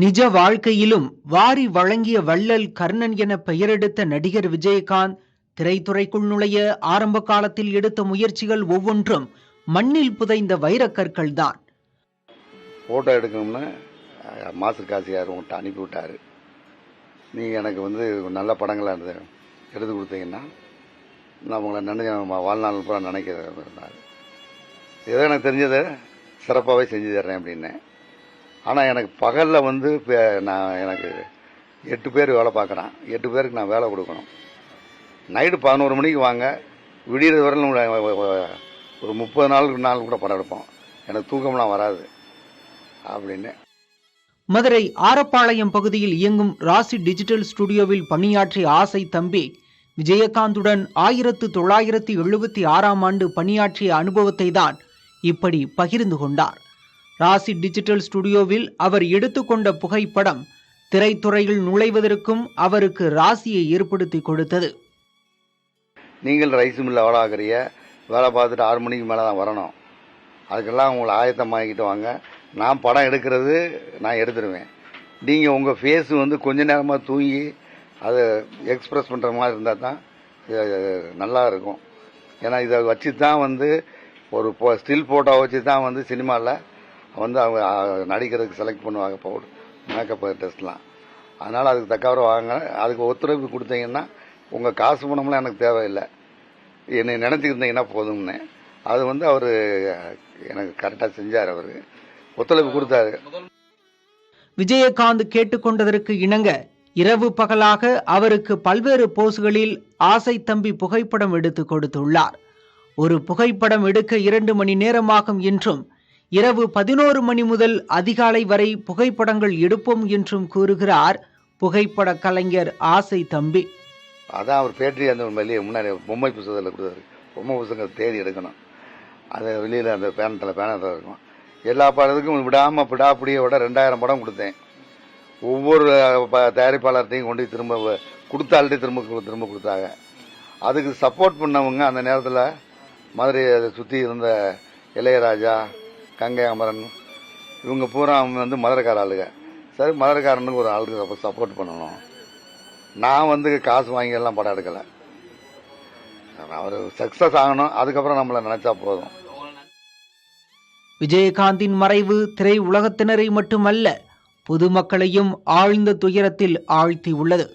நிஜ வாழ்க்கையிலும் வாரி வழங்கிய வள்ளல் கர்ணன் என பெயரெடுத்த நடிகர் விஜயகாந்த் திரைத்துறைக்குள் நுழைய ஆரம்ப காலத்தில் எடுத்த முயற்சிகள் ஒவ்வொன்றும் மண்ணில் புதைந்த வைரக்கற்கள் தான். ஃபோட்டோ எடுக்கணும்னு மாஸ்டர் காசியார் உங்கள்கிட்ட அனுப்பி விட்டார். நீங்கள் எனக்கு நல்ல படங்களை எடுத்து கொடுத்தீங்கன்னா நான் உங்களை வாழ்நாள் பூரா நினைக்கிறார். ஏதோ எனக்கு தெரிஞ்சதை சிறப்பாகவே செஞ்சு தர்றேன் அப்படின்னு. ஆனால் எனக்கு பகலில் நான் எனக்கு 8 பேர் வேலை பார்க்குறேன். 8 பேருக்கு நான் வேலை கொடுக்கணும். நைட்டு 11 மணிக்கு வாங்க, விடியறது வரையிலும் ஒரு 30 நாள் கூட படம் எடுப்போம். எனக்கு தூக்கம்லாம் வராது அப்படின்னு. மதுரை ஆரப்பாளையம் பகுதியில் இயங்கும் ராசி டிஜிட்டல் ஸ்டுடியோவில் பணியாற்றிய ஆசை தம்பி விஜயகாந்துடன் 1976ஆம் ஆண்டு பணியாற்றிய அனுபவத்தை தான் இப்படி பகிர்ந்து கொண்டார். ராசி டிஜிட்டல் ஸ்டுடியோவில் அவர் எடுத்துக்கொண்ட புகைப்படம் திரைத்துறையில் நுழைவதற்கும் அவருக்கு ராசியை ஏற்படுத்தி கொடுத்தது. நீங்கள் ரைஸ் மில்ல வேலை ஆகிறிய, வேலை பார்த்துட்டு 6 மணிக்கு மேலே தான் வரணும். அதுக்கெல்லாம் உங்களை ஆயத்தமாகிக்கிட்டு வாங்க. நான் படம் எடுக்கிறது நான் எடுத்துருவேன். நீங்கள் உங்கள் ஃபேஸ் கொஞ்ச நேரமாக தூங்கி அதை எக்ஸ்பிரஸ் பண்ணுற மாதிரி இருந்தால் தான் நல்லா இருக்கும். ஏன்னா இதை வச்சு தான் ஒரு ஸ்டில் ஃபோட்டோ வச்சு தான் சினிமாவில் அவங்க நடிக்கிறதுக்கு செலக்ட் பண்ணுவாங்க பவுடர் மேக்கப் டெஸ்ட்லாம். அதனால் அதுக்கு தக்கவரை வாங்க. அதுக்கு ஒத்துழைப்பு கொடுத்தீங்கன்னா உங்கள் காசு பணம்லாம் எனக்கு தேவையில்லை, என்னை நினச்சிக்கிருந்தீங்கன்னா போதும்னு. அது அவர் எனக்கு கரெக்டாக செஞ்சார். அவர் ஒத்துழைப்பு கொடுத்தாரு. விஜயகாந்த் கேட்டுக்கொண்டதற்கு இணங்க இரவு பகலாக அவருக்கு பல்வேறு போஸ்களில் ஆசை தம்பி புகைப்படம் எடுத்து கொடுத்துள்ளார். ஒரு புகைப்படம் எடுக்க 2 மணி நேரமாகும் என்றும், இரவு 11 மணி முதல் அதிகாலை வரை புகைப்படங்கள் எடுப்போம் என்றும் கூறுகிறார் புகைப்பட கலைஞர் ஆசை தம்பி. அதான் அவர் பேட்டி முன்னாடி பொம்மை புத்தகத்தில் கொடுத்தாரு. பொம்மை புத்தகம் தேடி எடுக்கணும். அதை வெளியில் அந்த பேனத்தில் இருக்கும். எல்லா படத்துக்கும் விடாமல் விடாப்பிடியோட 2000 படம் கொடுத்தேன். ஒவ்வொரு தயாரிப்பாளர்கிட்டையும் கொண்டு திரும்ப கொடுத்தாள்கிட்டே திரும்ப கொடுத்தாங்க. அதுக்கு சப்போர்ட் பண்ணவங்க அந்த நேரத்தில் மதுரை அதை சுற்றி இருந்த இளையராஜா, கங்கை அமரன், இவங்க பூரா மதுரைக்கார ஆளுங்க. சரி, மதுரைக்காரனுக்கு ஒரு ஆளுக்கு சப்போர்ட் பண்ணணும். நான் காசு வாங்கியெல்லாம் படம் எடுக்கலை. அவர் சக்ஸஸ் ஆகணும், அதுக்கப்புறம் நம்மளை நினைச்சா போதும். விஜயகாந்தின் மறைவு திரை உலகத்தினரை மட்டுமல்ல, பொதுமக்களையும் ஆழ்ந்த துயரத்தில் ஆழ்த்தி உள்ளது.